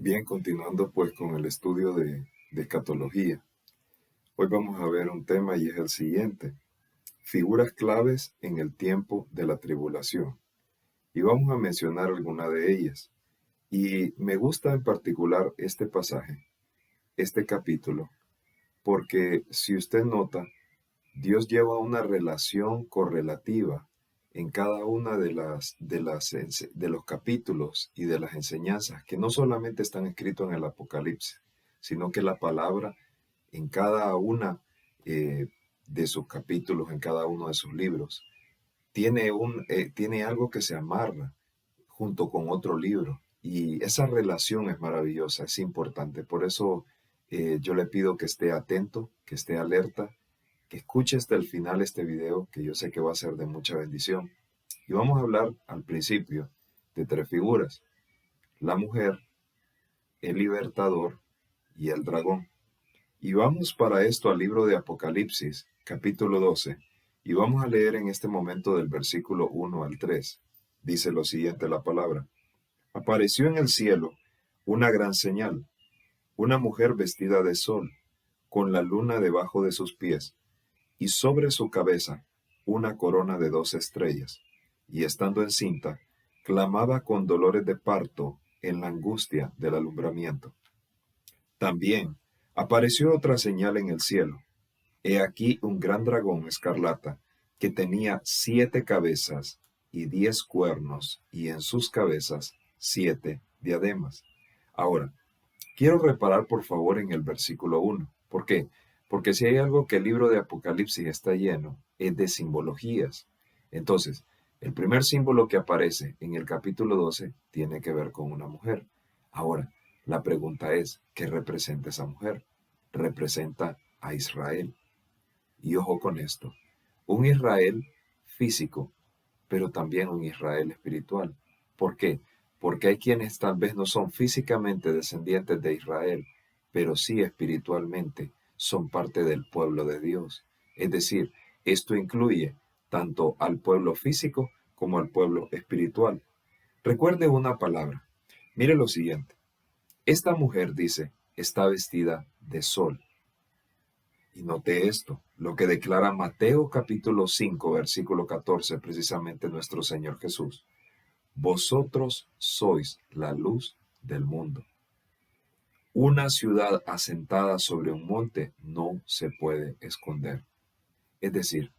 Bien, continuando pues con el estudio de escatología. Hoy vamos a ver un tema y es el siguiente: figuras claves en el tiempo de la tribulación. Y vamos a mencionar alguna de ellas. Y me gusta en particular este pasaje, este capítulo, porque si usted nota, Dios lleva una relación correlativa en cada una de los capítulos y de las enseñanzas que no solamente están escritos en el Apocalipsis, sino que la palabra en cada una eh, de sus capítulos, en cada uno de sus libros, tiene algo que se amarra junto con otro libro. Y esa relación es maravillosa, es importante. Por eso yo le pido que esté atento, que esté alerta, que escuche hasta el final este video, que yo sé que va a ser de mucha bendición. Y vamos a hablar al principio de tres figuras: la mujer, el libertador y el dragón. Y vamos para esto al libro de Apocalipsis, capítulo 12, y vamos a leer en este momento del versículo 1 al 3. Dice lo siguiente la palabra: Apareció en el cielo una gran señal, una mujer vestida de sol, con la luna debajo de sus pies, y sobre su cabeza una corona de 2 estrellas, y estando encinta, clamaba con dolores de parto en la angustia del alumbramiento. También apareció otra señal en el cielo: he aquí un gran dragón escarlata, que tenía 7 cabezas y 10 cuernos, y en sus cabezas 7 diademas. Ahora, quiero reparar por favor en el versículo 1. ¿Por qué? Porque si hay algo que el libro de Apocalipsis está lleno, es de simbologías. Entonces, el primer símbolo que aparece en el capítulo 12 tiene que ver con una mujer. Ahora, la pregunta es, ¿qué representa esa mujer? Representa a Israel. Y ojo con esto: un Israel físico, pero también un Israel espiritual. ¿Por qué? Porque hay quienes tal vez no son físicamente descendientes de Israel, pero sí espiritualmente son parte del pueblo de Dios. Es decir, esto incluye tanto al pueblo físico como al pueblo espiritual. Recuerde una palabra. Mire lo siguiente. Esta mujer, dice, está vestida de sol. Y note esto, lo que declara Mateo capítulo 5, versículo 14, precisamente nuestro Señor Jesús: vosotros sois la luz del mundo. Una ciudad asentada sobre un monte no se puede esconder. Es decir,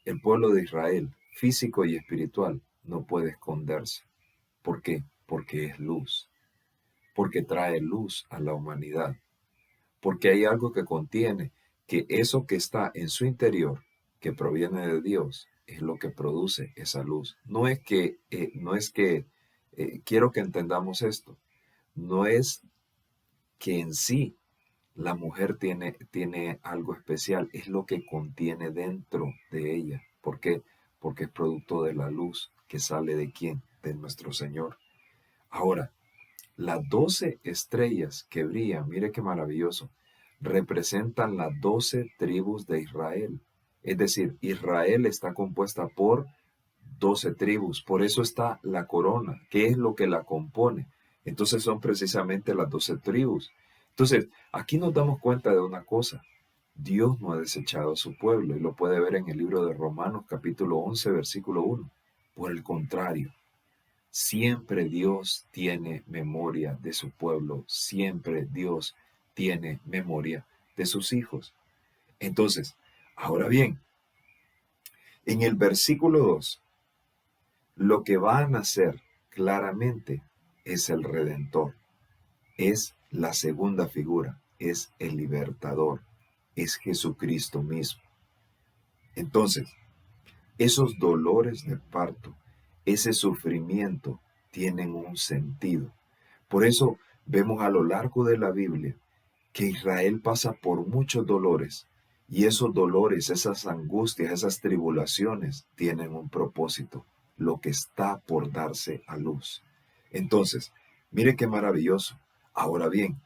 el pueblo de Israel, físico y espiritual, no puede esconderse. ¿Por qué? Porque es luz, porque trae luz a la humanidad, porque hay algo que contiene, que eso que está en su interior, que proviene de Dios, es lo que produce esa luz. Quiero que entendamos esto, no es que en sí la mujer tiene algo especial, es lo que contiene dentro de ella. ¿Por qué? Porque es producto de la luz que sale de quién, de nuestro Señor. Ahora, las 12 estrellas que brillan, mire qué maravilloso, representan las 12 tribus de Israel. Es decir, Israel está compuesta por 12 tribus, por eso está la corona. ¿Qué es lo que la compone? Entonces son precisamente las 12 tribus. Entonces, aquí nos damos cuenta de una cosa: Dios no ha desechado a su pueblo, y lo puede ver en el libro de Romanos capítulo 11, versículo 1. Por el contrario, siempre Dios tiene memoria de su pueblo, siempre Dios tiene memoria de sus hijos. Entonces, ahora bien, en el versículo 2, lo que va a nacer claramente es el Redentor, es la segunda figura, es el libertador, es Jesucristo mismo. Entonces, esos dolores de parto, ese sufrimiento, tienen un sentido. Por eso vemos a lo largo de la Biblia que Israel pasa por muchos dolores, y esos dolores, esas angustias, esas tribulaciones tienen un propósito: lo que está por darse a luz. Entonces, mire qué maravilloso. Ahora bien,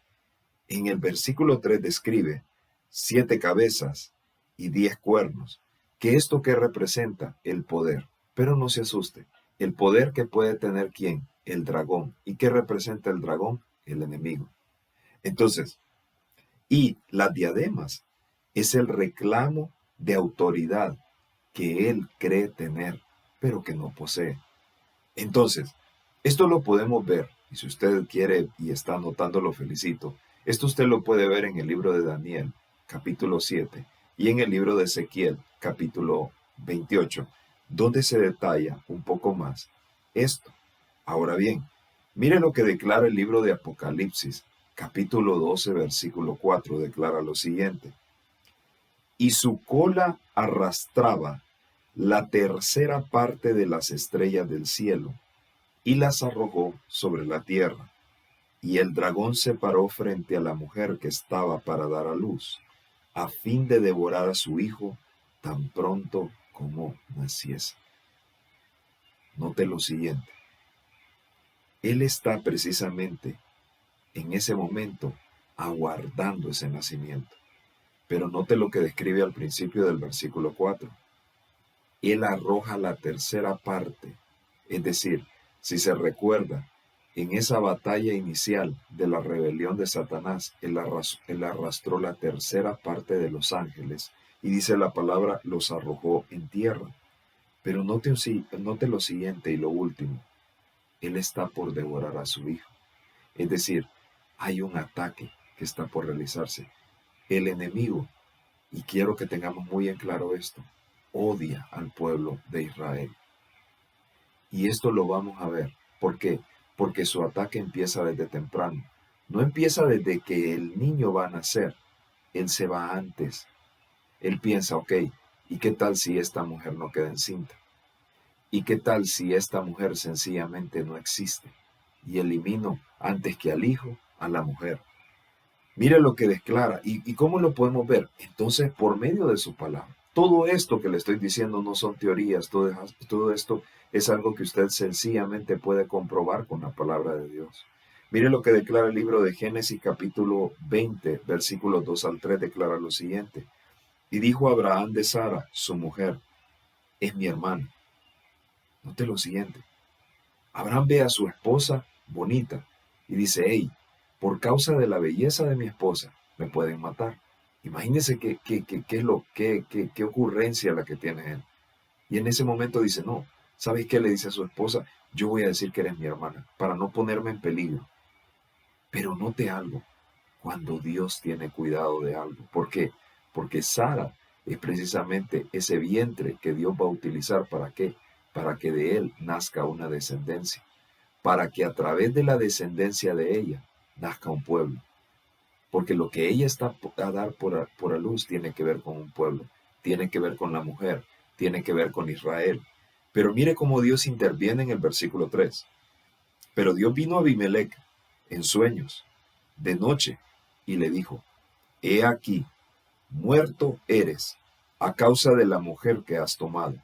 en el versículo 3 describe 7 cabezas y 10 cuernos. ¿Qué esto que representa? El poder. Pero no se asuste. El poder que puede tener ¿quién? El dragón. ¿Y qué representa el dragón? el enemigo. Entonces, y las diademas es el reclamo de autoridad que él cree tener, pero que no posee. Entonces, esto lo podemos ver, y si usted quiere y está anotando, lo felicito. Esto usted lo puede ver en el libro de Daniel, capítulo 7, y en el libro de Ezequiel, capítulo 28, donde se detalla un poco más esto. Ahora bien, mire lo que declara el libro de Apocalipsis, capítulo 12, versículo 4, declara lo siguiente. Y su cola arrastraba la tercera parte de las estrellas del cielo y las arrojó sobre la tierra. Y el dragón se paró frente a la mujer que estaba para dar a luz, a fin de devorar a su hijo tan pronto como naciese. Note lo siguiente. Él está precisamente en ese momento aguardando ese nacimiento. Pero note lo que describe al principio del versículo 4. Él arroja la tercera parte, es decir, si se recuerda, en esa batalla inicial de la rebelión de Satanás, él arrastró la tercera parte de los ángeles y dice la palabra, los arrojó en tierra. Pero note lo siguiente y lo último, él está por devorar a su hijo. Es decir, hay un ataque que está por realizarse. El enemigo, y quiero que tengamos muy en claro esto, odia al pueblo de Israel. Y esto lo vamos a ver. ¿Por qué? Porque su ataque empieza desde temprano. No empieza desde que el niño va a nacer. Él se va antes. Él piensa, ok, ¿y qué tal si esta mujer no queda encinta? ¿Y qué tal si esta mujer sencillamente no existe? Y elimino antes que al hijo, a la mujer. Mire lo que declara. ¿Y cómo lo podemos ver? Entonces, por medio de su palabra. Todo esto que le estoy diciendo no son teorías, todo esto es algo que usted sencillamente puede comprobar con la palabra de Dios. Mire lo que declara el libro de Génesis capítulo 20, versículos 2 al 3, declara lo siguiente. Y dijo Abraham de Sara, su mujer, es mi hermana. Note lo siguiente. Abraham ve a su esposa bonita y dice, hey, por causa de la belleza de mi esposa, me pueden matar. Imagínese qué ocurrencia la que tiene él. Y en ese momento dice, no, ¿sabes qué? Le dice a su esposa, yo voy a decir que eres mi hermana, para no ponerme en peligro. Pero note algo, cuando Dios tiene cuidado de algo. ¿Por qué? Porque Sara es precisamente ese vientre que Dios va a utilizar, ¿para qué? Para que de él nazca una descendencia. Para que a través de la descendencia de ella nazca un pueblo. Porque lo que ella está a dar por a luz tiene que ver con un pueblo, tiene que ver con la mujer, tiene que ver con Israel. Pero mire cómo Dios interviene en el versículo 3. Pero Dios vino a Abimelec en sueños, de noche, y le dijo, he aquí, muerto eres a causa de la mujer que has tomado,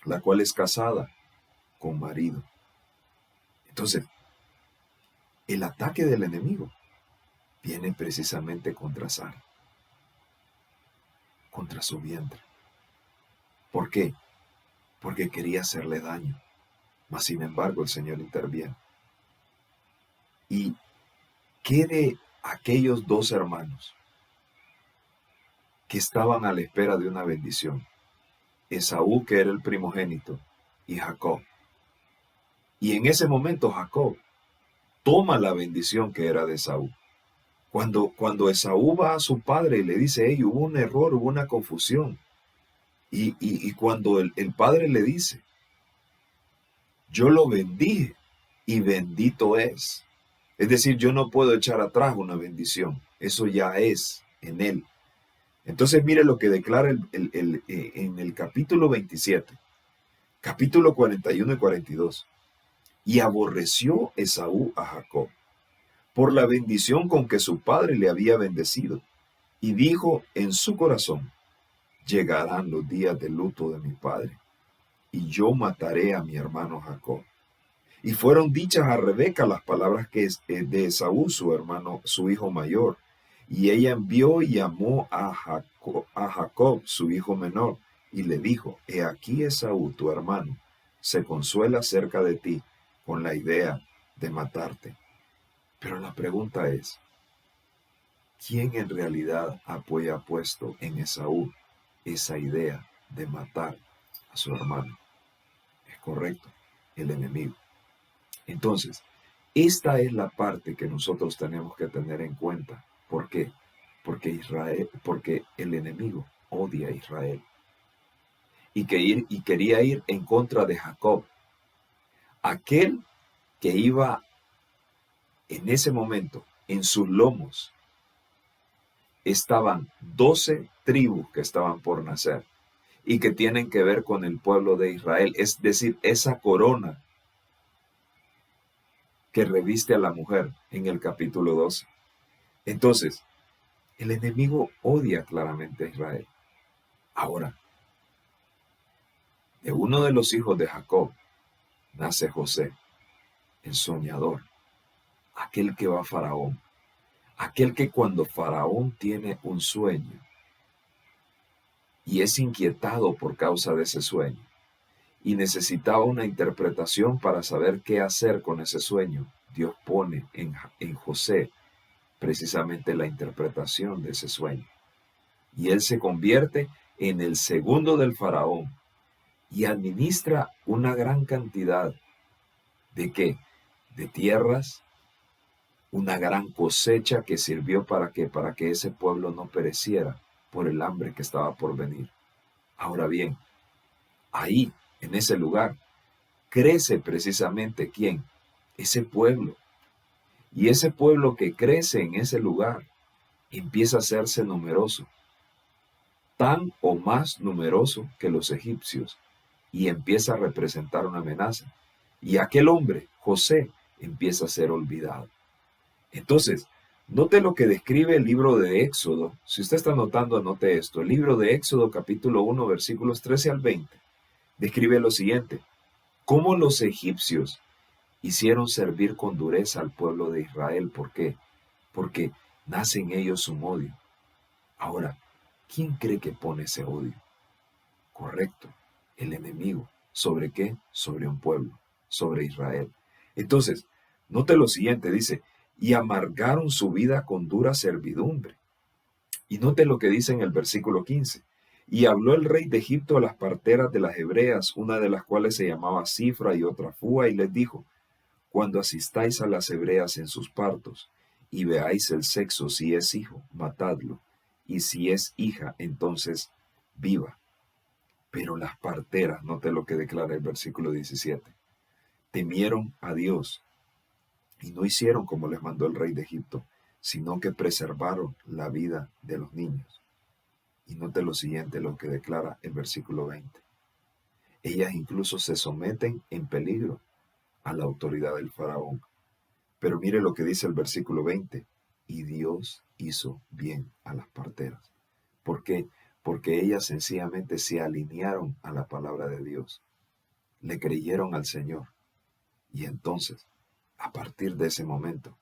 la cual es casada con marido. Entonces, el ataque del enemigo viene precisamente contra Sara, contra su vientre. ¿Por qué? Porque quería hacerle daño. Mas sin embargo el Señor interviene. ¿Y qué de aquellos dos hermanos que estaban a la espera de una bendición? Esaú, que era el primogénito, y Jacob. Y en ese momento Jacob toma la bendición que era de Esaú. Cuando Esaú va a su padre y le dice, hey, hubo un error, hubo una confusión. Y cuando el padre le dice, yo lo bendije y bendito es. Es decir, yo no puedo echar atrás una bendición. Eso ya es en él. Entonces mire lo que declara en el capítulo 27, capítulo 41 y 42. Y aborreció Esaú a Jacob por la bendición con que su padre le había bendecido. Y dijo en su corazón, llegarán los días de luto de mi padre, y yo mataré a mi hermano Jacob. Y fueron dichas a Rebeca las palabras que es de Esaú, su hermano, su hijo mayor. Y ella envió y llamó a Jacob, su hijo menor, y le dijo, he aquí Esaú, tu hermano, se consuela cerca de ti con la idea de matarte. Pero la pregunta es, ¿quién en realidad apoya puesto en Esaú esa idea de matar a su hermano? Es correcto, el enemigo. Entonces, esta es la parte que nosotros tenemos que tener en cuenta. ¿Por qué? Porque el enemigo odia a Israel y quería ir en contra de Jacob, aquel que iba en ese momento en sus lomos. Estaban 12 tribus que estaban por nacer y que tienen que ver con el pueblo de Israel, es decir, esa corona que reviste a la mujer en el capítulo 12. Entonces, el enemigo odia claramente a Israel. Ahora, de uno de los hijos de Jacob nace José, el soñador, aquel que va a Faraón, aquel que cuando Faraón tiene un sueño y es inquietado por causa de ese sueño y necesitaba una interpretación para saber qué hacer con ese sueño, Dios pone en José precisamente la interpretación de ese sueño. Y él se convierte en el segundo del faraón y administra una gran cantidad de ¿qué? De tierras, una gran cosecha que sirvió para que ese pueblo no pereciera por el hambre que estaba por venir. Ahora bien, ahí, en ese lugar, crece precisamente ¿quién? Ese pueblo. Y ese pueblo que crece en ese lugar empieza a hacerse numeroso, tan o más numeroso que los egipcios, y empieza a representar una amenaza. Y aquel hombre, José, empieza a ser olvidado. Entonces, note lo que describe el libro de Éxodo. Si usted está notando, anote esto. El libro de Éxodo, capítulo 1, versículos 13 al 20, describe lo siguiente. Cómo los egipcios hicieron servir con dureza al pueblo de Israel. ¿Por qué? Porque nace en ellos un odio. Ahora, ¿quién cree que pone ese odio? Correcto, el enemigo. ¿Sobre qué? Sobre un pueblo, sobre Israel. Entonces, note lo siguiente, dice, y amargaron su vida con dura servidumbre. Y note lo que dice en el versículo 15. Y habló el rey de Egipto a las parteras de las hebreas, una de las cuales se llamaba Cifra y otra Fúa, y les dijo, cuando asistáis a las hebreas en sus partos, y veáis el sexo, si es hijo, matadlo, y si es hija, entonces viva. Pero las parteras, note lo que declara el versículo 17, temieron a Dios y no hicieron como les mandó el rey de Egipto, sino que preservaron la vida de los niños. Y note lo siguiente, lo que declara el versículo 20. Ellas incluso se someten en peligro a la autoridad del faraón. Pero mire lo que dice el versículo 20. Y Dios hizo bien a las parteras. ¿Por qué? Porque ellas sencillamente se alinearon a la palabra de Dios. Le creyeron al Señor. Y entonces, a partir de ese momento,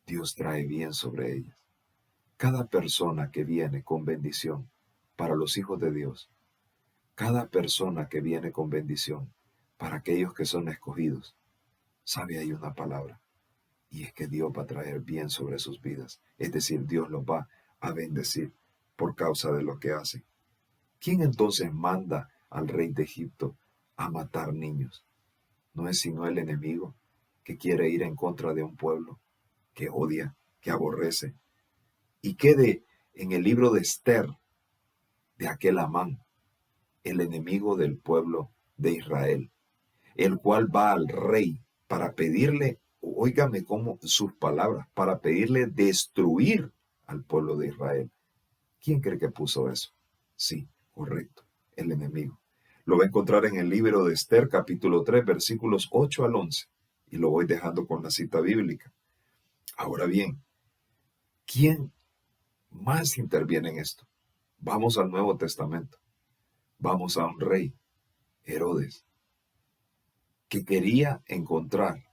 Dios trae bien sobre ellas. Cada persona que viene con bendición para los hijos de Dios, cada persona que viene con bendición para aquellos que son escogidos, sabe hay una palabra, y es que Dios va a traer bien sobre sus vidas. Es decir, Dios los va a bendecir por causa de lo que hacen. ¿Quién entonces manda al rey de Egipto a matar niños? No es sino el enemigo que quiere ir en contra de un pueblo que odia, que aborrece. Y quede en el libro de Esther de aquel Amán, el enemigo del pueblo de Israel, el cual va al rey para pedirle, óigame cómo sus palabras, para pedirle destruir al pueblo de Israel. ¿Quién cree que puso eso? Sí, correcto, el enemigo. Lo va a encontrar en el libro de Esther, capítulo 3, versículos 8 al 11. Y lo voy dejando con la cita bíblica. Ahora bien, ¿quién más interviene en esto? Vamos al Nuevo Testamento. Vamos a un rey, Herodes, que quería encontrar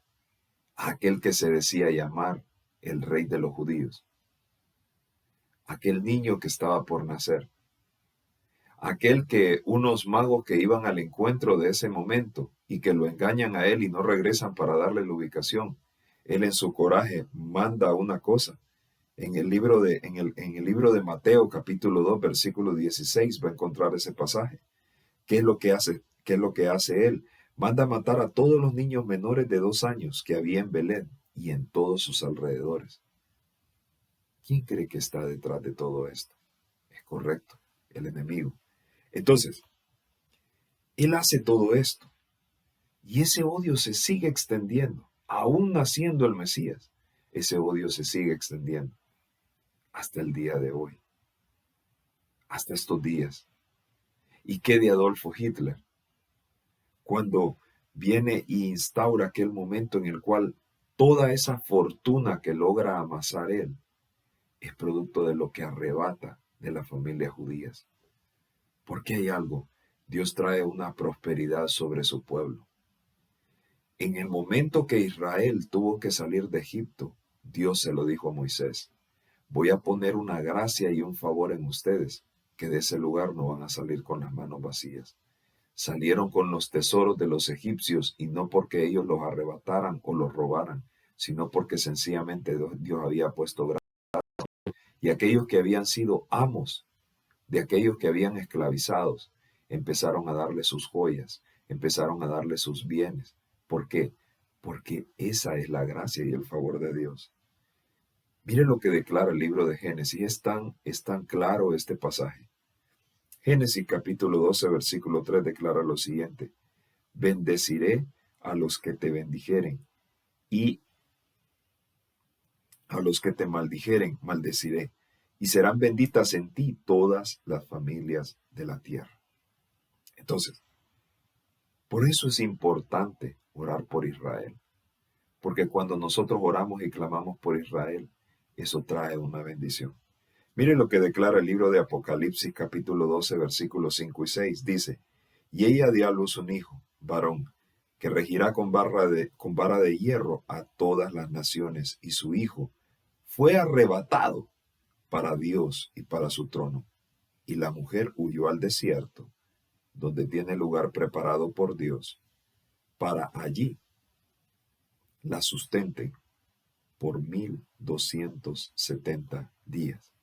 a aquel que se decía llamar el rey de los judíos. Aquel niño que estaba por nacer. Aquel que unos magos que iban al encuentro de ese momento y que lo engañan a él y no regresan para darle la ubicación, Él en su coraje manda una cosa. En el libro de Mateo, capítulo 2 versículo 16, va a encontrar ese pasaje. ¿Qué es lo que hace? ¿Qué es lo que hace él? Manda matar a todos los niños menores de 2 años que había en Belén y en todos sus alrededores. ¿Quién cree que está detrás de todo esto? Es correcto, el enemigo. Entonces, él hace todo esto y ese odio se sigue extendiendo, aún naciendo el Mesías. Ese odio se sigue extendiendo hasta el día de hoy, hasta estos días. ¿Y qué de Adolfo Hitler? Cuando viene e instaura aquel momento en el cual toda esa fortuna que logra amasar él es producto de lo que arrebata de las familias judías. Porque hay algo, Dios trae una prosperidad sobre su pueblo. En el momento que Israel tuvo que salir de Egipto, Dios se lo dijo a Moisés: voy a poner una gracia y un favor en ustedes, que de ese lugar no van a salir con las manos vacías. Salieron con los tesoros de los egipcios, y no porque ellos los arrebataran o los robaran, sino porque sencillamente Dios había puesto gracia. Y aquellos que habían sido amos de aquellos que habían esclavizados empezaron a darle sus joyas, empezaron a darle sus bienes. ¿Por qué? Porque esa es la gracia y el favor de Dios. Mire lo que declara el libro de Génesis. Es tan claro este pasaje. Génesis capítulo 12, versículo 3 declara lo siguiente: bendeciré a los que te bendijeren, y a los que te maldijeren, maldeciré, y serán benditas en ti todas las familias de la tierra. Entonces, por eso es importante orar por Israel, porque cuando nosotros oramos y clamamos por Israel, eso trae una bendición. Mire lo que declara el libro de Apocalipsis capítulo 12 versículos 5 y 6. Dice: y ella dio a luz un hijo, varón, que regirá con vara de hierro a todas las naciones, y su hijo fue arrebatado para Dios y para su trono. Y la mujer huyó al desierto, donde tiene lugar preparado por Dios, para allí la sustenten por 1270 días.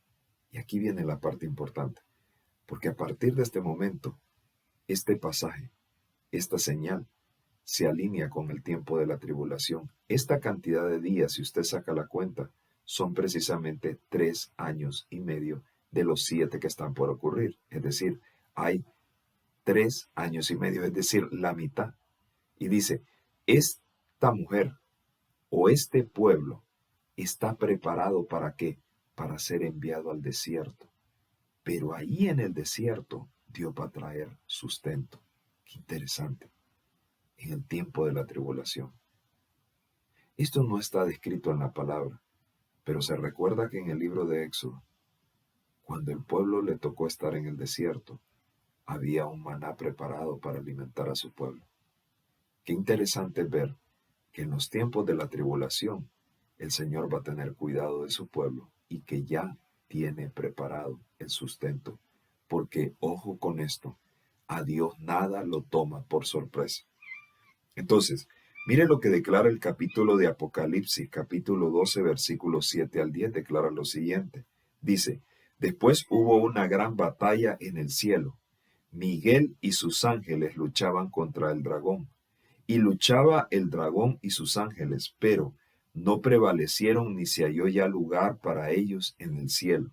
Y aquí viene la parte importante, porque a partir de este momento, este pasaje, esta señal, se alinea con el tiempo de la tribulación. Esta cantidad de días, si usted saca la cuenta, son precisamente 3 años y medio de los 7 que están por ocurrir. Es decir, hay 3 años y medio, es decir, la mitad. Y dice: esta mujer o este pueblo está preparado ¿para qué? Para ser enviado al desierto. Pero ahí en el desierto Dios va a traer sustento. Qué interesante. En el tiempo de la tribulación. Esto no está descrito en la palabra, pero se recuerda que en el libro de Éxodo, cuando el pueblo le tocó estar en el desierto, había un maná preparado para alimentar a su pueblo. Qué interesante ver que en los tiempos de la tribulación el Señor va a tener cuidado de su pueblo y que ya tiene preparado el sustento. Porque, ojo con esto, a Dios nada lo toma por sorpresa. Entonces, mire lo que declara el capítulo de Apocalipsis, capítulo 12, versículos 7 al 10, declara lo siguiente. Dice: después hubo una gran batalla en el cielo. Miguel y sus ángeles luchaban contra el dragón. Y luchaba el dragón y sus ángeles, pero no prevalecieron, ni se halló ya lugar para ellos en el cielo.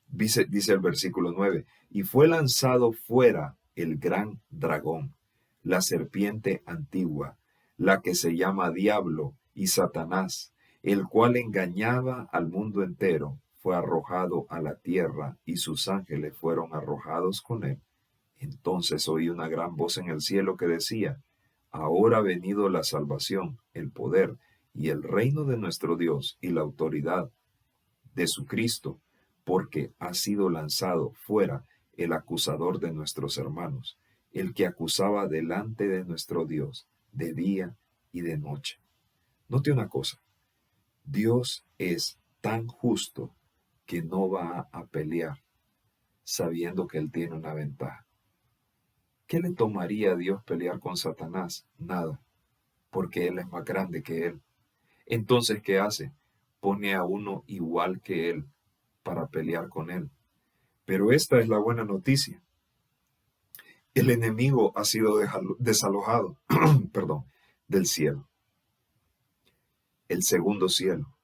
Dice el versículo 9: y fue lanzado fuera el gran dragón, la serpiente antigua, la que se llama Diablo y Satanás, el cual engañaba al mundo entero, fue arrojado a la tierra, y sus ángeles fueron arrojados con él. Entonces oí una gran voz en el cielo que decía: ahora ha venido la salvación, el poder y el reino de nuestro Dios y la autoridad de su Cristo, porque ha sido lanzado fuera el acusador de nuestros hermanos, el que acusaba delante de nuestro Dios de día y de noche. Note una cosa: Dios es tan justo que no va a pelear sabiendo que Él tiene una ventaja. ¿Qué le tomaría a Dios pelear con Satanás? Nada, porque Él es más grande que Él. Entonces, ¿qué hace? Pone a uno igual que él para pelear con él. Pero esta es la buena noticia. El enemigo ha sido desalojado, perdón, del cielo. El segundo cielo,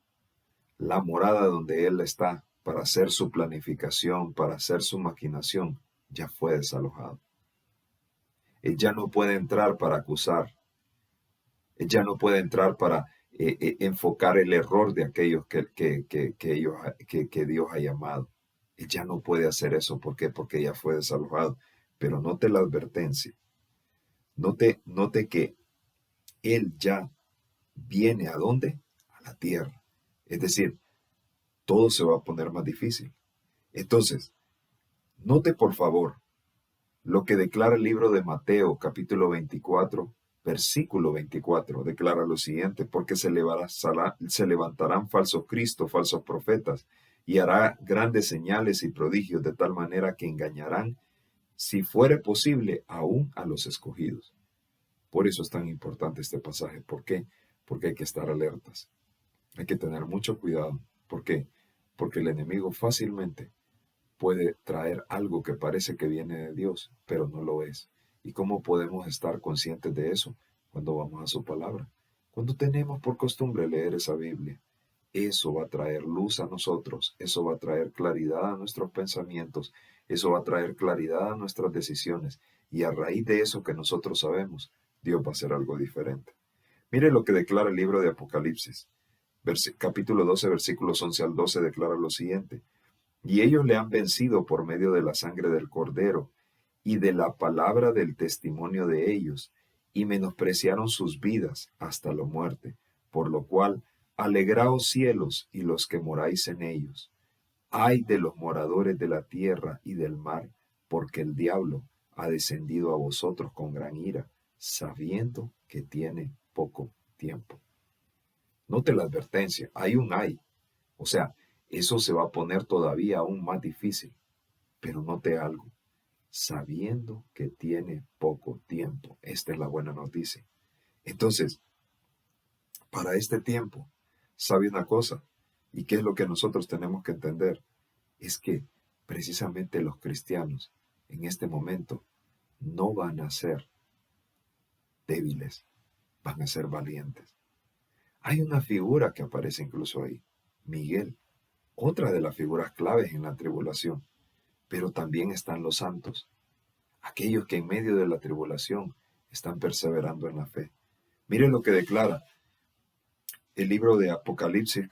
la morada donde él está para hacer su planificación, para hacer su maquinación, ya fue desalojado. Él ya no puede entrar para acusar. Él ya no puede entrar para enfocar el error de aquellos que Dios ha llamado. Él ya no puede hacer eso. ¿Por qué? Porque ya fue desalojado. Pero note la advertencia. Note que Él ya viene ¿a dónde? A la tierra. Es decir, todo se va a poner más difícil. Entonces, note por favor lo que declara el libro de Mateo, capítulo 24, versículo 24. Declara lo siguiente: porque se levantarán falsos cristos, falsos profetas, y hará grandes señales y prodigios, de tal manera que engañarán, si fuere posible, aún a los escogidos. Por eso es tan importante este pasaje. ¿Por qué? Porque hay que estar alertas. Hay que tener mucho cuidado. ¿Por qué? Porque el enemigo fácilmente puede traer algo que parece que viene de Dios, pero no lo es. ¿Y cómo podemos estar conscientes de eso? Cuando vamos a su palabra. Cuando tenemos por costumbre leer esa Biblia. Eso va a traer luz a nosotros, eso va a traer claridad a nuestros pensamientos, eso va a traer claridad a nuestras decisiones. Y a raíz de eso que nosotros sabemos, Dios va a hacer algo diferente. Mire lo que declara el libro de Apocalipsis. Capítulo 12, versículos 11 al 12 declara lo siguiente: y ellos le han vencido por medio de la sangre del Cordero y de la palabra del testimonio de ellos, y menospreciaron sus vidas hasta la muerte. Por lo cual, alegraos cielos y los que moráis en ellos. Ay de los moradores de la tierra y del mar, porque el diablo ha descendido a vosotros con gran ira, sabiendo que tiene poco tiempo. Note la advertencia, hay un ay. O sea, eso se va a poner todavía aún más difícil. Pero note algo, sabiendo que tiene poco tiempo. Esta es la buena noticia. Entonces, para este tiempo, sabe una cosa, y qué es lo que nosotros tenemos que entender, es que precisamente los cristianos en este momento no van a ser débiles, van a ser valientes. Hay una figura que aparece incluso ahí, Miguel, otra de las figuras claves en la tribulación. Pero también están los santos, aquellos que en medio de la tribulación están perseverando en la fe. Mire lo que declara el libro de Apocalipsis,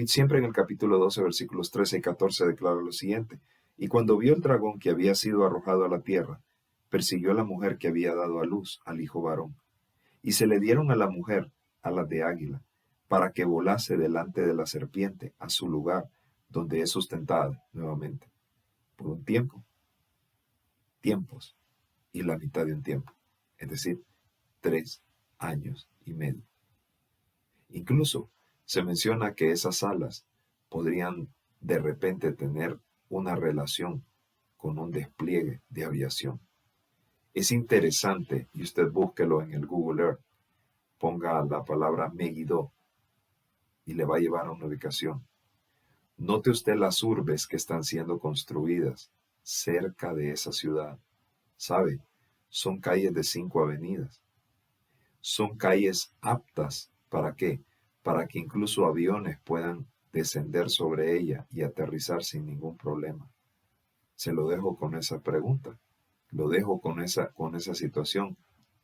siempre en el capítulo 12, versículos 13 y 14 declara lo siguiente: y cuando vio el dragón que había sido arrojado a la tierra, persiguió a la mujer que había dado a luz al hijo varón, y se le dieron a la mujer alas de águila, para que volase delante de la serpiente a su lugar, donde es sustentada nuevamente, por un tiempo, tiempos y la mitad de un tiempo, es decir, 3 años y medio. Incluso se menciona que esas alas podrían de repente tener una relación con un despliegue de aviación. Es interesante, y usted búsquelo en el Google Earth, ponga la palabra Megiddo y le va a llevar a una ubicación. Note usted las urbes que están siendo construidas cerca de esa ciudad. ¿Sabe? Son calles de 5 avenidas. Son calles aptas, ¿para qué? Para que incluso aviones puedan descender sobre ella y aterrizar sin ningún problema. Se lo dejo con esa pregunta. Lo dejo con esa situación.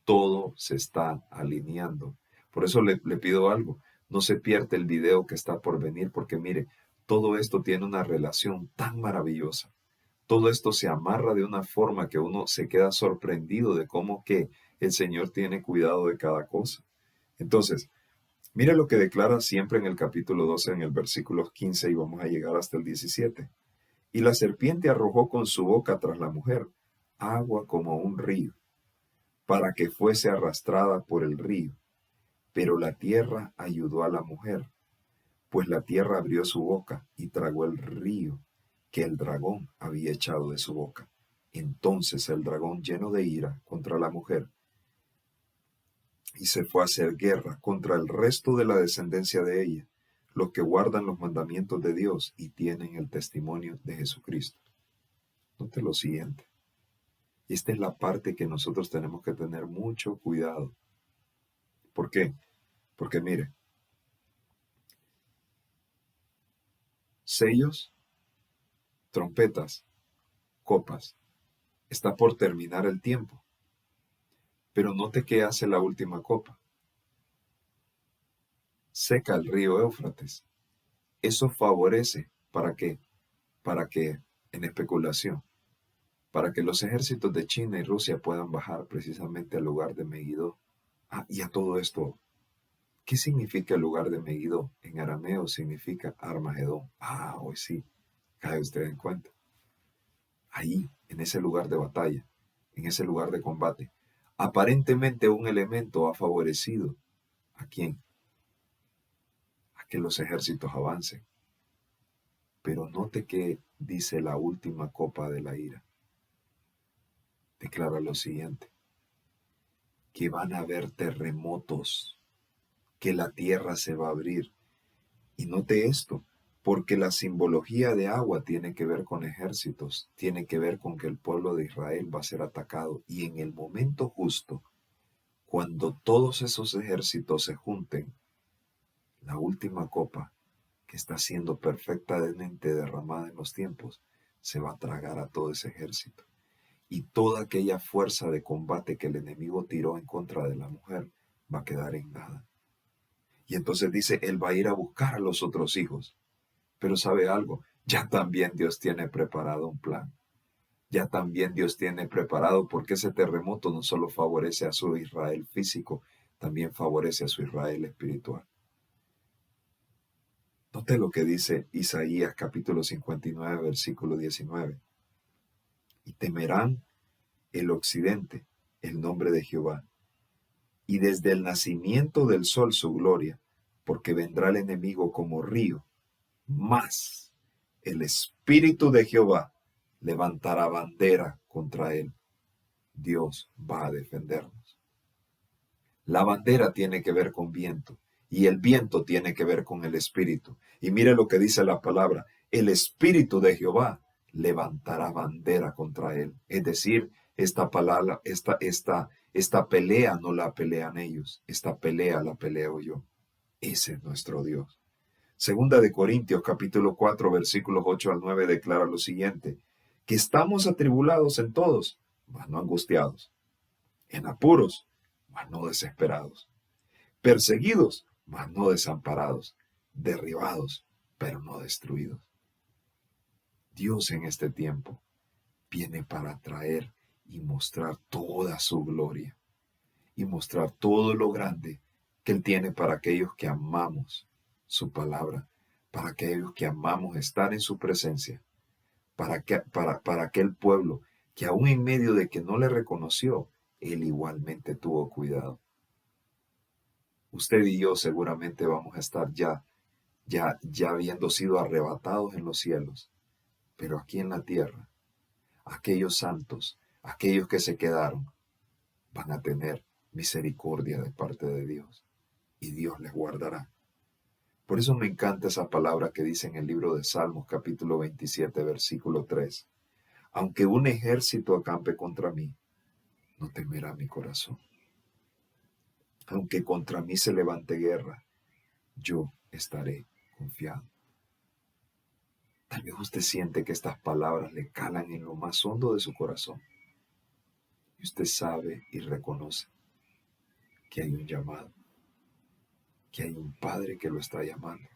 Todo se está alineando. Por eso le pido algo. No se pierda el video que está por venir, porque mire, todo esto tiene una relación tan maravillosa. Todo esto se amarra de una forma que uno se queda sorprendido de cómo que el Señor tiene cuidado de cada cosa. Entonces, mire lo que declara siempre en el capítulo 12, en el versículo 15, y vamos a llegar hasta el 17. Y la serpiente arrojó con su boca tras la mujer agua como un río, para que fuese arrastrada por el río. Pero la tierra ayudó a la mujer, pues la tierra abrió su boca y tragó el río que el dragón había echado de su boca. Entonces el dragón, lleno de ira contra la mujer, y se fue a hacer guerra contra el resto de la descendencia de ella, los que guardan los mandamientos de Dios y tienen el testimonio de Jesucristo. Note lo siguiente. Esta es la parte que nosotros tenemos que tener mucho cuidado. ¿Por qué? Porque mire, sellos, trompetas, copas, está por terminar el tiempo. Pero note qué hace la última copa. Seca el río Éufrates. Eso favorece, ¿para qué? Para que, en especulación, para que los ejércitos de China y Rusia puedan bajar precisamente al lugar de Megiddo. Y a todo esto, ¿qué significa el lugar de Megiddo? En arameo significa Armagedón. Hoy sí, cae usted en cuenta. Ahí, en ese lugar de batalla, en ese lugar de combate, aparentemente un elemento ha favorecido ¿a quién? A que los ejércitos avancen. Pero note que dice la última copa de la ira. Declara lo siguiente, que van a haber terremotos, que la tierra se va a abrir. Y note esto, porque la simbología de agua tiene que ver con ejércitos, tiene que ver con que el pueblo de Israel va a ser atacado. Y en el momento justo, cuando todos esos ejércitos se junten, la última copa, que está siendo perfectamente derramada en los tiempos, se va a tragar a todo ese ejército. Y toda aquella fuerza de combate que el enemigo tiró en contra de la mujer va a quedar en nada. Y entonces dice, él va a ir a buscar a los otros hijos. Pero ¿sabe algo? Ya también Dios tiene preparado un plan. Ya también Dios tiene preparado, porque ese terremoto no solo favorece a su Israel físico, también favorece a su Israel espiritual. Note lo que dice Isaías capítulo 59, versículo 19. Y temerán el occidente el nombre de Jehová, y desde el nacimiento del sol su gloria, porque vendrá el enemigo como río, mas el Espíritu de Jehová levantará bandera contra él. Dios va a defendernos. La bandera tiene que ver con viento, y el viento tiene que ver con el Espíritu. Y mire lo que dice la palabra, el Espíritu de Jehová levantará bandera contra él. Es decir, esta palabra, esta pelea no la pelean ellos, esta pelea la peleo yo. Ese es nuestro Dios. Segunda de Corintios capítulo 4 versículos 8 al 9 declara lo siguiente, que estamos atribulados en todos, mas no angustiados, en apuros, mas no desesperados, perseguidos, mas no desamparados, derribados, pero no destruidos. Dios en este tiempo viene para traer y mostrar toda su gloria y mostrar todo lo grande que Él tiene para aquellos que amamos su palabra, para aquellos que amamos estar en su presencia, para aquel pueblo que aún en medio de que no le reconoció, Él igualmente tuvo cuidado. Usted y yo seguramente vamos a estar ya habiendo sido arrebatados en los cielos, pero aquí en la tierra, aquellos santos, aquellos que se quedaron, van a tener misericordia de parte de Dios y Dios les guardará. Por eso me encanta esa palabra que dice en el libro de Salmos capítulo 27 versículo 3. Aunque un ejército acampe contra mí, no temerá mi corazón. Aunque contra mí se levante guerra, yo estaré confiado. Tal vez usted siente que estas palabras le calan en lo más hondo de su corazón. Y usted sabe y reconoce que hay un llamado, que hay un Padre que lo está llamando,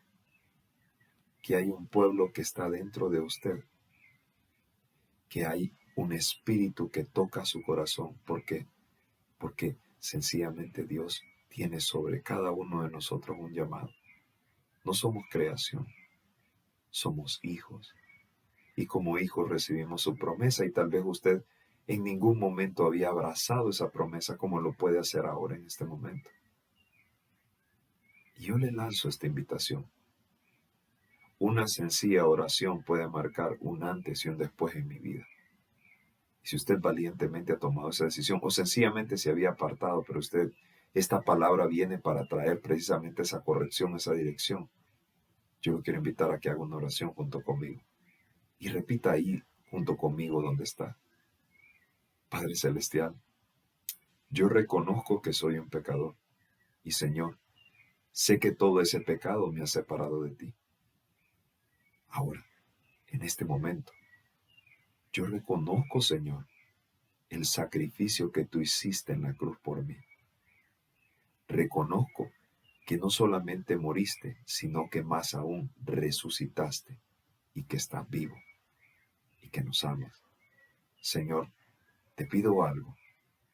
que hay un pueblo que está dentro de usted, que hay un espíritu que toca su corazón. ¿Por qué? Porque sencillamente Dios tiene sobre cada uno de nosotros un llamado. No somos creación, somos hijos. Y como hijos recibimos su promesa, y tal vez usted en ningún momento había abrazado esa promesa como lo puede hacer ahora en este momento. Y yo le lanzo esta invitación. Una sencilla oración puede marcar un antes y un después en mi vida. Y si usted valientemente ha tomado esa decisión, o sencillamente se había apartado, pero usted esta palabra viene para traer precisamente esa corrección, esa dirección. Yo lo quiero invitar a que haga una oración junto conmigo y repita ahí junto conmigo donde está. Padre Celestial, yo reconozco que soy un pecador y Señor, sé que todo ese pecado me ha separado de ti. Ahora, en este momento, yo reconozco, Señor, el sacrificio que tú hiciste en la cruz por mí. Reconozco que no solamente moriste, sino que más aún resucitaste y que estás vivo y que nos amas. Señor, te pido algo.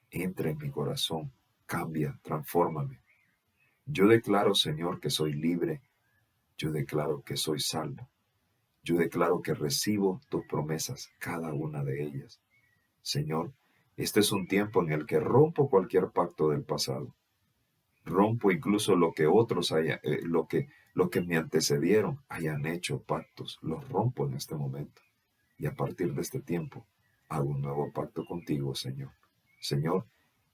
Entra en mi corazón, cambia, transfórmame. Yo declaro, Señor, que soy libre. Yo declaro que soy salvo. Yo declaro que recibo tus promesas, cada una de ellas. Señor, este es un tiempo en el que rompo cualquier pacto del pasado. Rompo incluso lo que otros lo que me antecedieron hayan hecho pactos. Los rompo en este momento. Y a partir de este tiempo, hago un nuevo pacto contigo, Señor. Señor,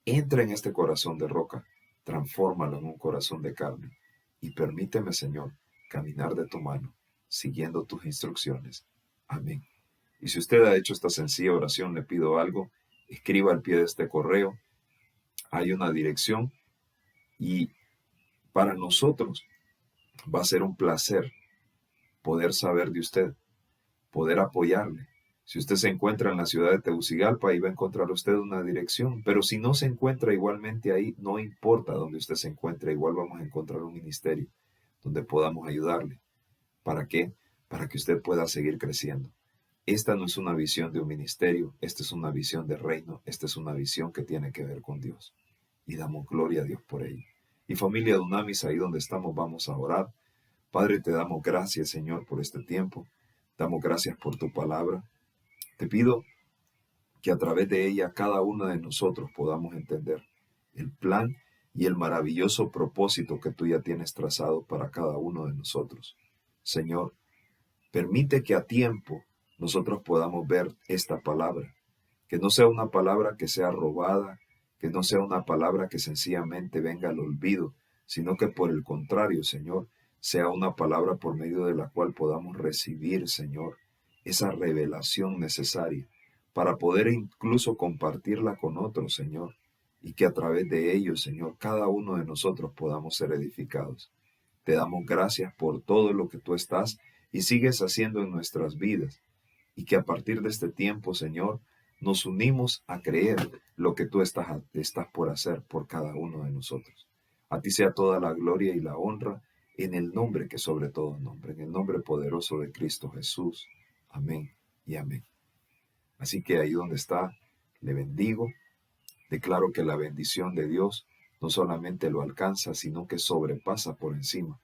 entra en este corazón de roca, transfórmalo en un corazón de carne y permíteme, Señor, caminar de tu mano, siguiendo tus instrucciones. Amén. Y si usted ha hecho esta sencilla oración, le pido algo, escriba al pie de este correo, hay una dirección y para nosotros va a ser un placer poder saber de usted, poder apoyarle. Si usted se encuentra en la ciudad de Tegucigalpa, ahí va a encontrar usted una dirección, pero si no se encuentra igualmente ahí, no importa donde usted se encuentre, igual vamos a encontrar un ministerio donde podamos ayudarle. ¿Para qué? Para que usted pueda seguir creciendo. Esta no es una visión de un ministerio, esta es una visión de reino, esta es una visión que tiene que ver con Dios. Y damos gloria a Dios por ello. Y familia Dunamis, ahí donde estamos, vamos a orar. Padre, te damos gracias, Señor, por este tiempo. Damos gracias por tu palabra. Te pido que a través de ella cada uno de nosotros podamos entender el plan y el maravilloso propósito que tú ya tienes trazado para cada uno de nosotros. Señor, permite que a tiempo nosotros podamos ver esta palabra, que no sea una palabra que sea robada, que no sea una palabra que sencillamente venga al olvido, sino que por el contrario, Señor, sea una palabra por medio de la cual podamos recibir, Señor, esa revelación necesaria para poder incluso compartirla con otros, Señor, y que a través de ellos, Señor, cada uno de nosotros podamos ser edificados. Te damos gracias por todo lo que tú estás y sigues haciendo en nuestras vidas, y que a partir de este tiempo, Señor, nos unimos a creer lo que tú estás por hacer por cada uno de nosotros. A ti sea toda la gloria y la honra en el nombre que sobre todo nombre, en el nombre poderoso de Cristo Jesús. Amén y amén. Así que ahí donde está, le bendigo. Declaro que la bendición de Dios no solamente lo alcanza, sino que sobrepasa por encima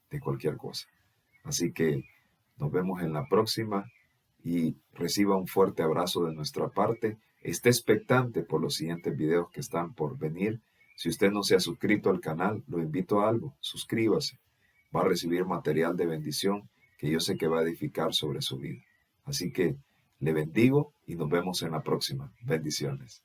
de cualquier cosa. Así que nos vemos en la próxima y reciba un fuerte abrazo de nuestra parte. Esté expectante por los siguientes videos que están por venir. Si usted no se ha suscrito al canal, lo invito a algo. Suscríbase. Va a recibir material de bendición que yo sé que va a edificar sobre su vida. Así que le bendigo y nos vemos en la próxima. Bendiciones.